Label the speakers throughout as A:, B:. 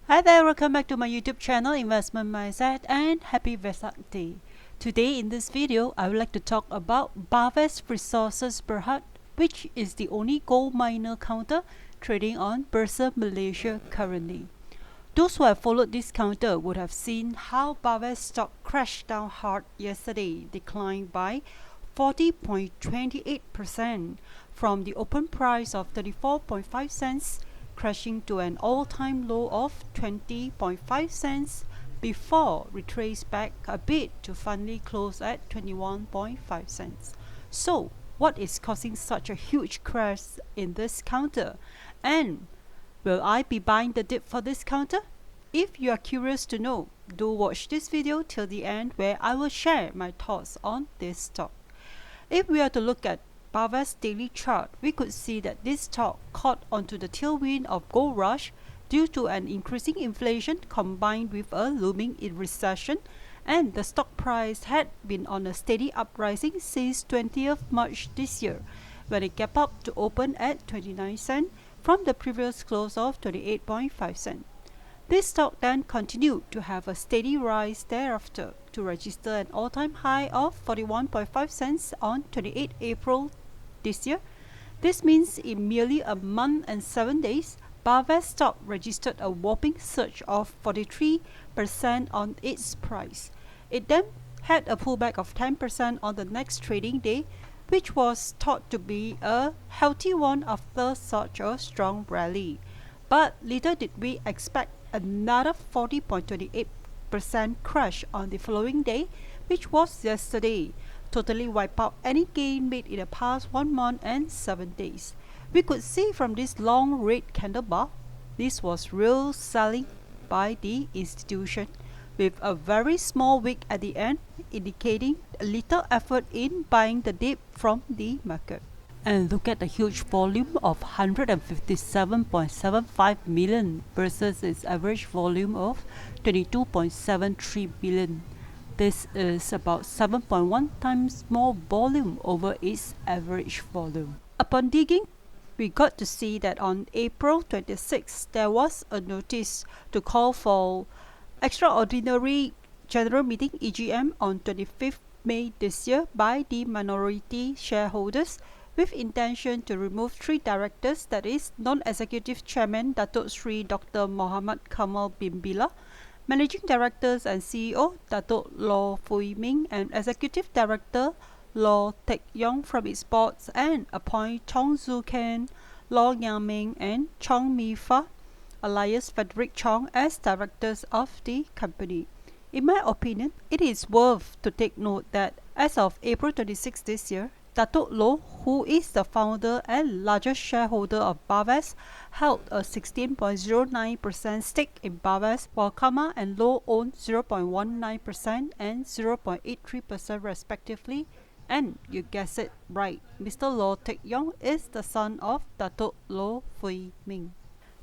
A: Hi there, welcome back to my YouTube channel Investment Mindset and happy Vesak Day. Today in this video, I would like to talk about Bahvest Resources Berhad, which is the only gold miner counter trading on Bursa Malaysia currently. Those who have followed this counter would have seen how Bahvest stock crashed down hard yesterday, declined by 40.28% from the open price of 34.5 cents, crashing to an all-time low of 20.5 cents before retraced back a bit to finally close at 21.5 cents. So, what is causing such a huge crash in this counter? And will I be buying the dip for this counter? If you are curious to know, do watch this video till the end where I will share my thoughts on this stock. If we are to look at Bahvest daily chart, we could see that this stock caught onto the tailwind of gold rush due to an increasing inflation combined with a looming recession, and the stock price had been on a steady uprising since 20th March this year, when it gapped up to open at 29 cents from the previous close of 28.5 cents. This stock then continued to have a steady rise thereafter to register an all-time high of 41.5 cents on 28 April this year. This means in merely a month and 7 days, Bahvest stock registered a whopping surge of 43% on its price. It then had a pullback of 10% on the next trading day, which was thought to be a healthy one after such a strong rally. But little did we expect another 40.28% crash on the following day, which was yesterday, totally wipe out any gain made in the past 1 month and 7 days. We could see from this long red candle bar, this was real selling by the institution, with a very small wick at the end, indicating a little effort in buying the dip from the market. And look at the huge volume of 157.75 million versus its average volume of 22.73 billion. This is about 7.1 times more volume over its average volume. Upon digging, we got to see that on April 26, there was a notice to call for extraordinary general meeting EGM on 25th May this year by the minority shareholders, with intention to remove 3 directors, that is, Non-Executive Chairman Datuk Sri Dr. Muhammad Kamal bin Billah, Managing Directors and CEO Datuk Law Fui Ming, and Executive Director Law Teck Yong from its boards, and appoint Chong Zu Ken, Law Yang Ming, and Chong Mi Fa, alias Frederick Chong, as directors of the company. In my opinion, it is worth to take note that as of April 26 this year, Datuk Loh, who is the founder and largest shareholder of Bahvest, held a 16.09% stake in Bahvest, while Kama and Loh owned 0.19% and 0.83% respectively. And you guessed it right, Mr. Law Teck Yong is the son of Datuk Loh Fui Ming.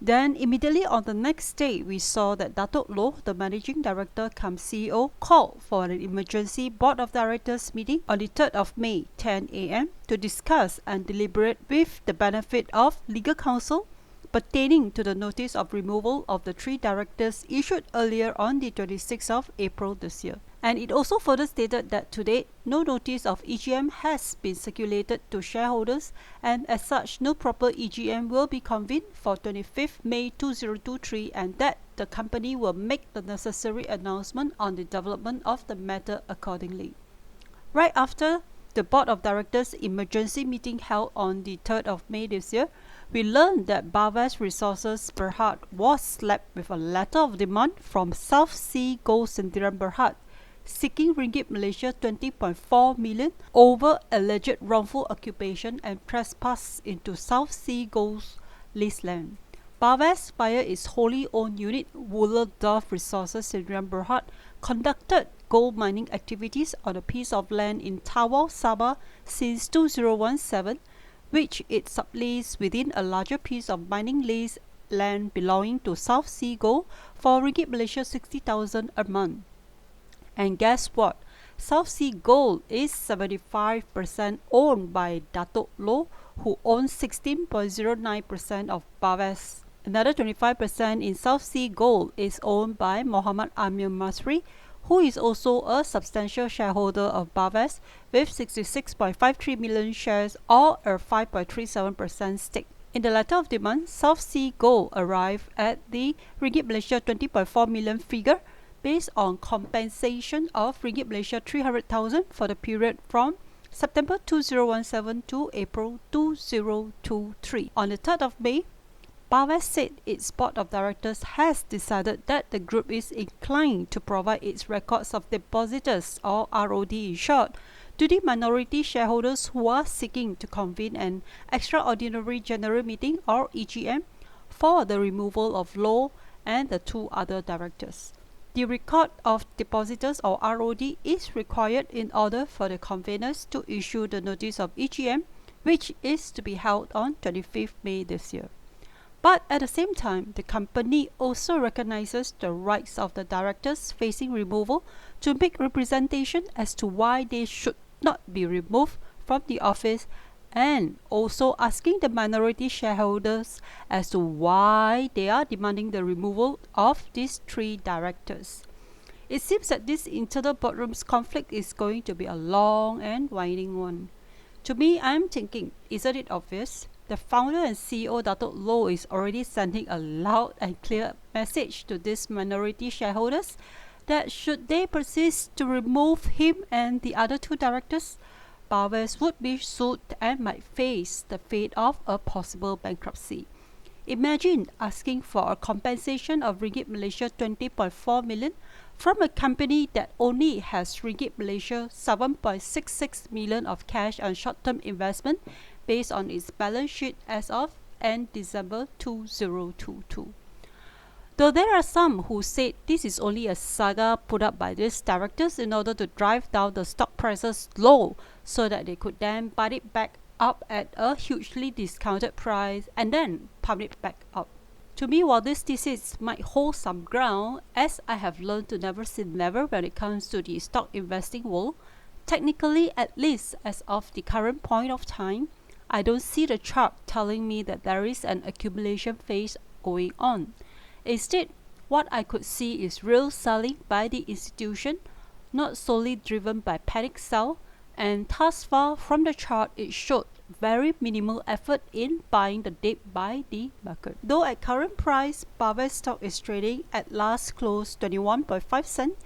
A: Then immediately on the next day, we saw that Datuk Loh, the managing director cum CEO, called for an emergency board of directors meeting on the 3rd of May, 10 a.m. to discuss and deliberate with the benefit of legal counsel pertaining to the notice of removal of the 3 directors issued earlier on the 26th of April this year. And it also further stated that to date, no notice of EGM has been circulated to shareholders, and as such, no proper EGM will be convened for 25th May 2023, and that the company will make the necessary announcement on the development of the matter accordingly. Right after the Board of Directors emergency meeting held on the 3rd of May this year, we learned that Bahvest Resources Berhad was slapped with a letter of demand from South Sea Gold Sdn Berhad, seeking Ringgit Malaysia 20.4 million over alleged wrongful occupation and trespass into South Sea Gold's leased land. Bahvest, via its wholly owned unit, Wooler Dove Resources Sdn Berhad, conducted gold mining activities on a piece of land in Tawau, Sabah since 2017, which it subleased within a larger piece of mining lease land belonging to South Sea Gold for Ringgit Malaysia 60,000 a month. And guess what? South Sea Gold is 75% owned by Datuk Loh, who owns 16.09% of Bahvest. Another 25% in South Sea Gold is owned by Mohammad Amir Masri, who is also a substantial shareholder of Bahvest with 66.53 million shares or a 5.37% stake. In the letter of demand, South Sea Gold arrived at the Ringgit Malaysia 20.4 million figure based on compensation of Ringgit Malaysia 300,000 for the period from September 2017 to April 2023. On the 3rd of May, Bahvest said its board of directors has decided that the group is inclined to provide its records of depositors, or ROD in short, to the minority shareholders who are seeking to convene an extraordinary general meeting, or EGM, for the removal of Low and the 2 other directors. The record of depositors, or ROD, is required in order for the conveners to issue the notice of EGM, which is to be held on 25th May this year. But at the same time, the company also recognizes the rights of the directors facing removal to make representation as to why they should not be removed from the office, and also asking the minority shareholders as to why they are demanding the removal of these 3 directors. It seems that this internal boardroom's conflict is going to be a long and winding one. To me, I'm thinking, isn't it obvious? The founder and CEO Datuk Low is already sending a loud and clear message to these minority shareholders that should they persist to remove him and the other 2 directors, Bahvest would be sued and might face the fate of a possible bankruptcy. Imagine asking for a compensation of Ringgit Malaysia 20.4 million from a company that only has Ringgit Malaysia 7.66 million of cash and short-term investment based on its balance sheet as of end December 2022. Though there are some who said this is only a saga put up by these directors in order to drive down the stock prices low so that they could then buy it back up at a hugely discounted price and then pump it back up. To me, while this thesis might hold some ground, as I have learned to never say never when it comes to the stock investing world, technically, at least as of the current point of time, I don't see the chart telling me that there is an accumulation phase going on. Instead, what I could see is real selling by the institution, not solely driven by panic sell, and thus far from the chart it showed very minimal effort in buying the dip by the market. Though at current price, Bahvest stock is trading at last close 21.5 cents,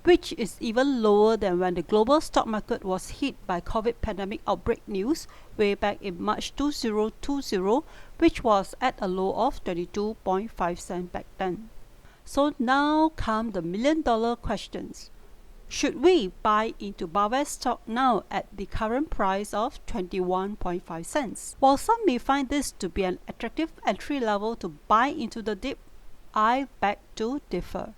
A: which is even lower than when the global stock market was hit by COVID pandemic outbreak news way back in March 2020, which was at a low of 22.5 cents back then. So now come the million-dollar questions. Should we buy into Bahvest stock now at the current price of 21.5 cents? While some may find this to be an attractive entry level to buy into the dip, I beg to differ.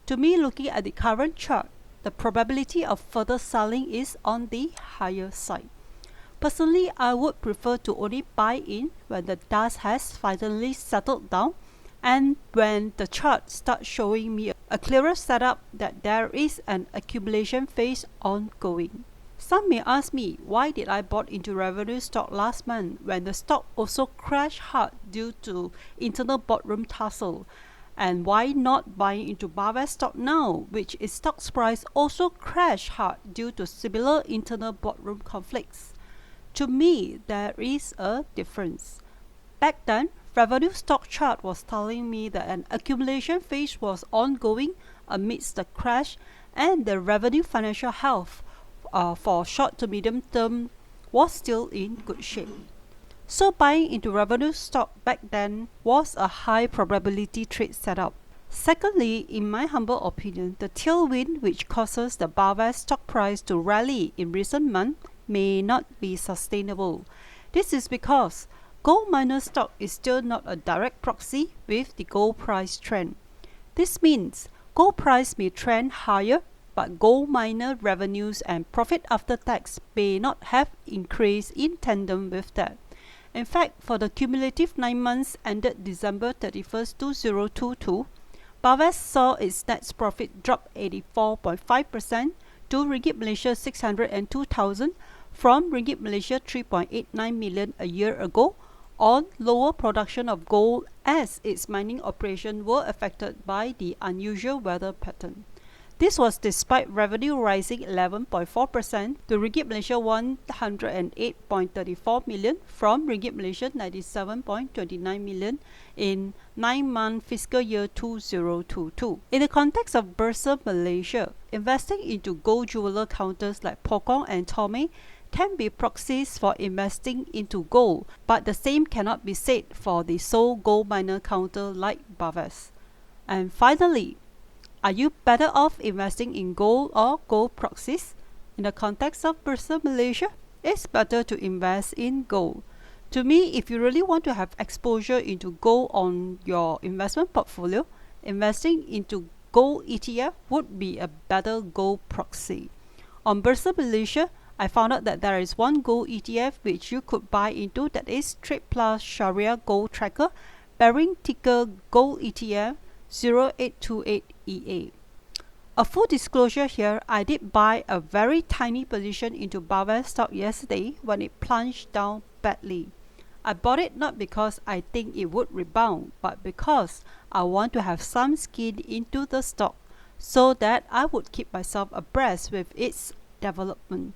A: To me, looking at the current chart, the probability of further selling is on the higher side. Personally, I would prefer to only buy in when the dust has finally settled down and when the chart starts showing me a clearer setup that there is an accumulation phase ongoing. Some may ask me, why did I bought into revenue stock last month when the stock also crashed hard due to internal boardroom tussle? And why not buying into Bahvest stock now, which its stock price also crashed hard due to similar internal boardroom conflicts? To me, there is a difference. Back then, revenue stock chart was telling me that an accumulation phase was ongoing amidst the crash, and the revenue financial health for short to medium term was still in good shape. So buying into revenue stock back then was a high probability trade setup. Secondly, in my humble opinion, the tailwind which causes the Bahvest stock price to rally in recent months may not be sustainable. This is because gold miner stock is still not a direct proxy with the gold price trend. This means gold price may trend higher, but gold miner revenues and profit after tax may not have increased in tandem with that. In fact, for the cumulative 9 months ended December 31st, 2022, Bahvest saw its net profit drop 84.5% to Ringgit Malaysia 602,000 from Ringgit Malaysia 3.89 million a year ago, on lower production of gold as its mining operations were affected by the unusual weather pattern. This was despite revenue rising 11.4% to Ringgit Malaysia 108.34 million from Ringgit Malaysia 97.29 million in 9-month fiscal year 2022. In the context of Bursa Malaysia, investing into gold jeweler counters like Pokong and Tommy can be proxies for investing into gold, but the same cannot be said for the sole gold miner counter like Bahvest. And finally, are you better off investing in gold or gold proxies? In the context of Bursa Malaysia, it's better to invest in gold. To me, if you really want to have exposure into gold on your investment portfolio, investing into gold ETF would be a better gold proxy. On Bursa Malaysia, I found out that there is one gold ETF which you could buy into, that is Trade Plus Sharia Gold Tracker bearing ticker Gold ETF 0828EA. A full disclosure here, I did buy a very tiny position into Bahvest stock yesterday when it plunged down badly. I bought it not because I think it would rebound, but because I want to have some skin into the stock so that I would keep myself abreast with its development.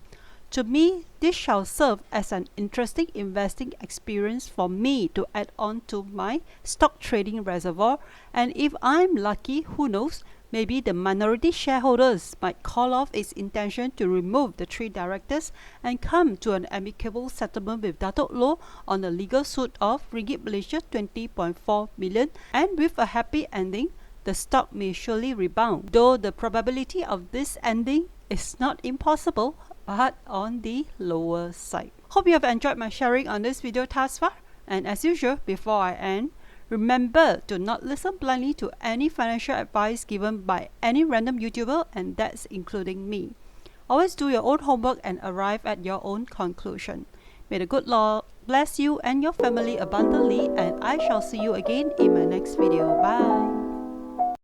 A: To me, this shall serve as an interesting investing experience for me to add on to my stock trading reservoir, and if I'm lucky, who knows, maybe the minority shareholders might call off its intention to remove the 3 directors and come to an amicable settlement with Datuk Loh on the legal suit of Ringgit Malaysia 20.4 million, and with a happy ending, the stock may surely rebound, though the probability of this ending is not impossible, but on the lower side. Hope you have enjoyed my sharing on this video thus far, and as usual, before I end, remember to not listen blindly to any financial advice given by any random YouTuber, and that's including me. Always do your own homework and arrive at your own conclusion. May the good Lord bless you and your family abundantly, and I shall see you again in my next video. Bye.